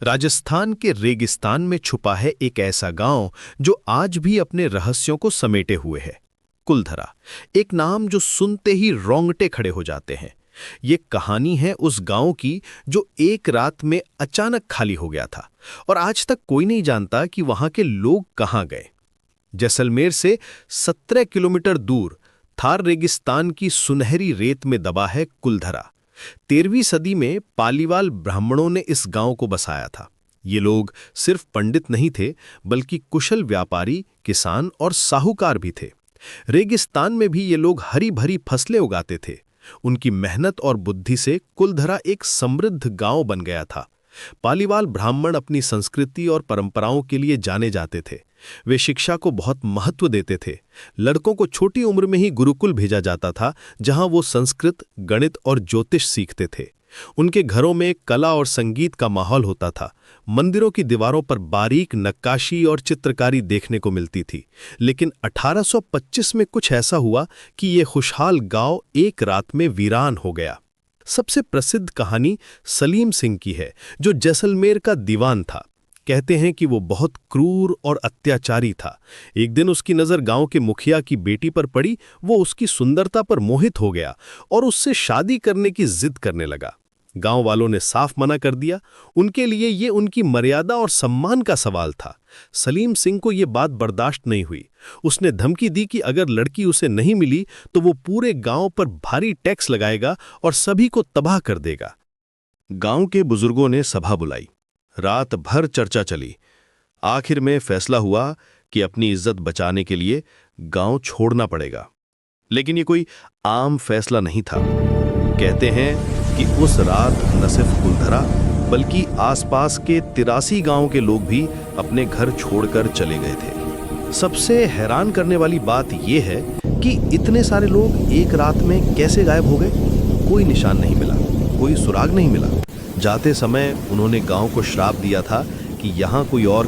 राजस्थान के रेगिस्तान में छुपा है एक ऐसा गांव जो आज भी अपने रहस्यों को समेटे हुए है। कुलधरा, एक नाम जो सुनते ही रोंगटे खड़े हो जाते हैं। ये कहानी है उस गांव की जो एक रात में अचानक खाली हो गया था और आज तक कोई नहीं जानता कि वहां के लोग कहां गए। जैसलमेर से 17 किलोमीटर दूर थार रेगिस्तान की सुनहरी रेत में दबा है कुलधरा। 13वीं सदी में पालीवाल ब्राह्मणों ने इस गांव को बसाया था। ये लोग सिर्फ पंडित नहीं थे, बल्कि कुशल व्यापारी, किसान और साहूकार भी थे। रेगिस्तान में भी ये लोग हरी भरी फसलें उगाते थे। उनकी मेहनत और बुद्धि से कुलधरा एक समृद्ध गांव बन गया था। पालीवाल ब्राह्मण अपनी संस्कृति और परंपराओं के लिए जाने जाते थे। वे शिक्षा को बहुत महत्व देते थे। लड़कों को छोटी उम्र में ही गुरुकुल भेजा जाता था, जहां वो संस्कृत, गणित और ज्योतिष सीखते थे। उनके घरों में कला और संगीत का माहौल होता था। मंदिरों की दीवारों पर बारीक नक्काशी और चित्रकारी देखने को मिलती थी। लेकिन 1825 में कुछ ऐसा हुआ कि ये खुशहाल गांव एक रात में वीरान हो गया। सबसे प्रसिद्ध कहानी सलीम सिंह की है, जो जैसलमेर का दीवान था। कहते हैं कि वो बहुत क्रूर और अत्याचारी था। एक दिन उसकी नज़र गांव के मुखिया की बेटी पर पड़ी। वो उसकी सुंदरता पर मोहित हो गया और उससे शादी करने की जिद करने लगा। गांव वालों ने साफ मना कर दिया। उनके लिए ये उनकी मर्यादा और सम्मान का सवाल था। सलीम सिंह को ये बात बर्दाश्त नहीं हुई। उसने धमकी दी कि अगर लड़की उसे नहीं मिली तो वो पूरे गांव पर भारी टैक्स लगाएगा और सभी को तबाह कर देगा। गांव के बुजुर्गों ने सभा बुलाई। रात भर चर्चा चली। आखिर में फैसला हुआ कि अपनी इज्जत बचाने के लिए गांव छोड़ना पड़ेगा। लेकिन ये कोई आम फैसला नहीं था। कहते हैं कि उस रात न सिर्फ कुलधरा बल्कि आसपास के 83 गांव के लोग भी अपने घर छोड़कर चले गए थे। सबसे हैरान करने वाली बात यह है कि इतने सारे लोग एक रात में कैसे गायब हो गए। कोई निशान नहीं मिला, कोई सुराग नहीं मिला। जाते समय उन्होंने गांव को श्राप दिया था कि यहाँ कोई और